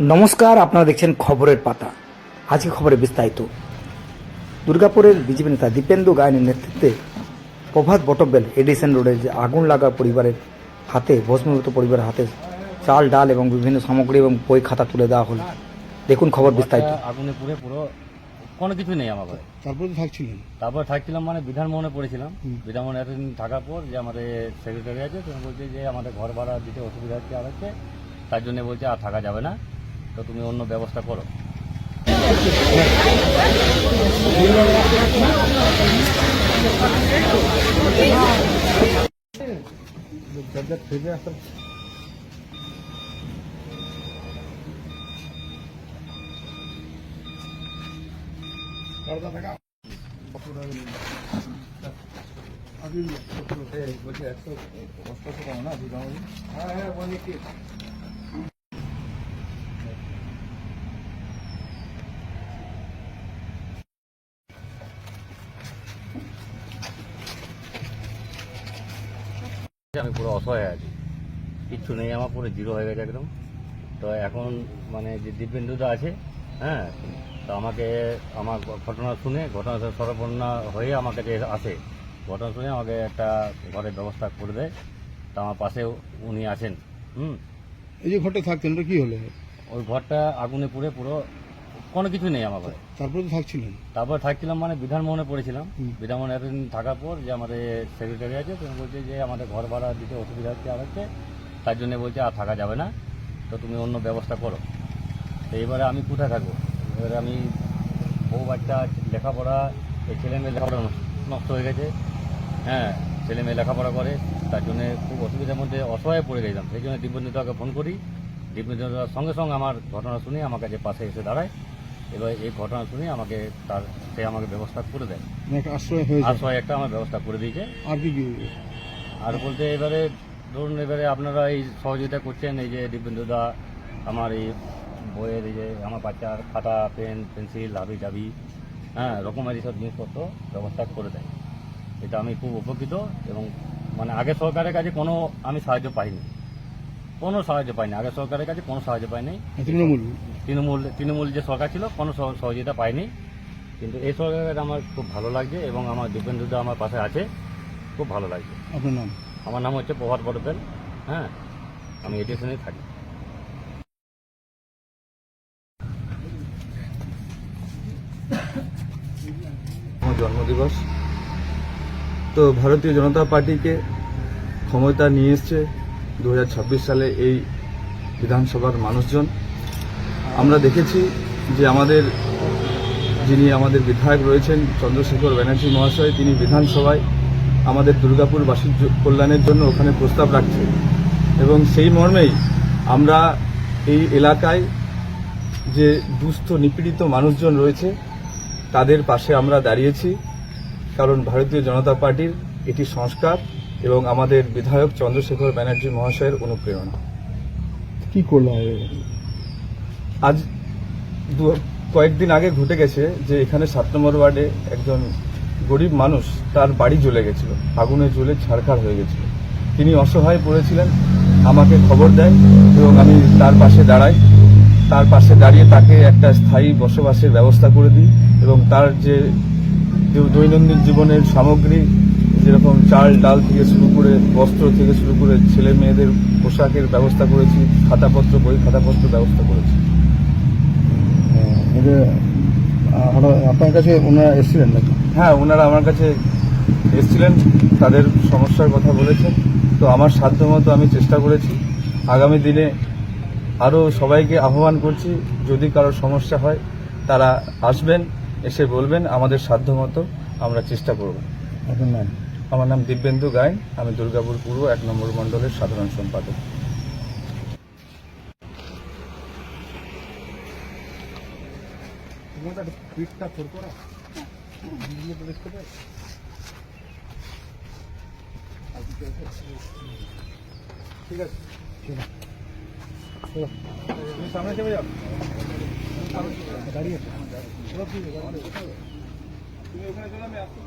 নমস্কার, আপনারা দেখছেন খবরের পাতা। আজকে খবরে বিস্তারিত। দুর্গাপুরের বিজেপি নেতা দীপেন্দু গায়নের নেতৃত্বে প্রভাত বটবেল এডিসন রোডে যে আগুন লাগা পরিবারের হাতে, ভস্মীভূত পরিবারের হাতে চাল, ডাল এবং বিভিন্ন সামগ্রী এবং বই খাতা তুলে দেওয়া হলো। দেখুন খবর বিস্তারিত। আগুনে পুড়ে পুরো কোনো কিছু নেই আমার ঘরে। তারপর থাকছিলাম মানে বিধানভবনে পড়েছিলাম। বিধানভবনে এতদিন থাকার পর যে আমাদের সেক্রেটারি আছে, তুমি বলছে যে আমাদের ঘর ভাড়া দিতে অসুবিধা হচ্ছে, আর হচ্ছে তার জন্য বলছে আর থাকা যাবে না, তো তুমি অন্য ব্যবস্থা করো। আমি পুরো অসহায় আছি, কিচ্ছু নেই আমার, পুরো জিরো হয়ে গেছে একদম। তো এখন মানে যে দীপেন্দুদা আছে, হ্যাঁ, তো আমাকে আমার ঘটনা শুনে সরবরাহ হয়ে আমার কাছে আসে, ঘটনা শুনে আমাকে একটা ঘরের ব্যবস্থা করে দেয়। তো আমার পাশে উনি আছেন। এই যে ঘরটা থাকতেন ওটা কি হলো? ওই ঘরটা আগুনে পুড়ে পুরো কোনো কিছু নেই আমার ঘরে। তারপরে তো থাকছিলেন? তারপর থাকছিলাম মানে বিধানভবনে পড়েছিলাম। বিধানভবনে এতদিন থাকার পর যে আমাদের সেক্রেটারি আছে, তুমি বলছে যে আমাদের ঘর ভাড়া দিতে অসুবিধা হচ্ছে, আর হচ্ছে তার জন্য বলছে আর থাকা যাবে না, তো তুমি অন্য ব্যবস্থা করো। তো এবারে আমি কোথায় থাকবো? এবারে আমি বউ বাচ্চা, লেখাপড়া, এই ছেলে মেয়ে লেখাপড়া নষ্ট হয়ে গেছে, হ্যাঁ, ছেলে মেয়ে লেখাপড়া করে, তার জন্য খুব অসুবিধার মধ্যে অসহায় পড়ে গেছিলাম। সেই জন্য দীপেন্দুদাকে ফোন করি। দীপেন্দুদার সঙ্গে সঙ্গে আমার ঘটনা শুনে আমার কাছে পাশে এসে দাঁড়ায়। এবার এই ঘটনা শুনে সে আমাকে ব্যবস্থা করে দেয়, আশ্রয় একটা আমার ব্যবস্থা করে দিয়েছে। আর কি আর বলতে এবারে ধরুন, এবারে আপনারা এই সহযোগিতা করছেন, এই যে দীপেন্দুদা আমার এই বইয়ের, এই যে আমার বাচ্চার খাতা, পেন, পেন্সিল, হাবি জাবি, হ্যাঁ, রকমারি সব জিনিসপত্র ব্যবস্থা করে দেয়। এটা আমি খুব উপকৃত। এবং মানে আগে সরকারের কাছে কোনো আমি সাহায্য পাইনি, আগে সরকারের কাছে কোনো সাহায্য পাইনি। তৃণমূল যে সরকার ছিল, কোনো সহযোগিতা পাইনি। কিন্তু এই সরকারের আমার খুব ভালো লাগছে এবং আমার দীপেন্দুদা আমার পাশে আছে, খুব ভালো লাগছে। আপনার নাম? আমার নাম হচ্ছে প্রভাত বটবেল, হ্যাঁ, আমি এডিশনে থাকি। আমার জন্মদিবস। তো ভারতীয় জনতা পার্টিকে ক্ষমতা নিয়ে এসছে 2026 সালে এই বিধানসভার মানুষজন। আমরা দেখেছি যে যিনি আমাদের বিধায়ক রয়েছেন চন্দ্রশেখর ব্যানার্জি মহাশয়, তিনি বিধানসভায় আমাদের দুর্গাপুরবাসীর কল্যাণের জন্য ওখানে প্রস্তাব রাখছেন, এবং সেই মর্মেই আমরা এই এলাকায় যে দুস্থ নিপীড়িত মানুষজন রয়েছে তাদের পাশে আমরা দাঁড়িয়েছি, কারণ ভারতীয় জনতা পার্টির এটি সংস্কার এবং আমাদের বিধায়ক চন্দ্রশেখর ব্যানার্জি মহাশয়ের অনুপ্রেরণা। কি করলো? আজ কয়েকদিন আগে ঘটে গেছে যে এখানে 7 নম্বর ওয়ার্ডে একজন গরিব মানুষ, তার বাড়ি জ্বলে গেছিল, আগুনে জ্বলে ছারখার হয়ে গেছিল। তিনি অসহায় পড়েছিলেন, আমাকে খবর দেয় এবং আমি তার পাশে দাঁড়াই। তার পাশে দাঁড়িয়ে তাকে একটা স্থায়ী বসবাসের ব্যবস্থা করে দিই এবং তার যে দৈনন্দিন জীবনের সামগ্রী, যেরকম চাল, ডাল থেকে শুরু করে, বস্ত্র থেকে শুরু করে, ছেলে মেয়েদের পোশাকের ব্যবস্থা করেছি, খাতাপত্র, বই খাতাপত্র ব্যবস্থা করেছি। আপনার কাছে ওনারা এসেছিলেন নাকি? হ্যাঁ, ওনারা আমার কাছে এসেছিলেন, তাদের সমস্যার কথা বলেছেন। তো আমার সাধ্যমতো আমি চেষ্টা করেছি। আগামী দিনে আরও সবাইকে আহ্বান করছি, যদি কারো সমস্যা হয় তারা আসবেন, এসে বলবেন, আমাদের সাধ্যমতো আমরা চেষ্টা করব। আপনার নাম? আমার নাম দীপেন্দু গায়ন, আমি দুর্গাপুর পূর্ব 1 নম্বর মণ্ডলের সাধারণ সম্পাদক। ঠিক আছে, সামনে চলে যাও, দাঁড়িয়ে তুমি ওখানে চলো, আমি আসছি।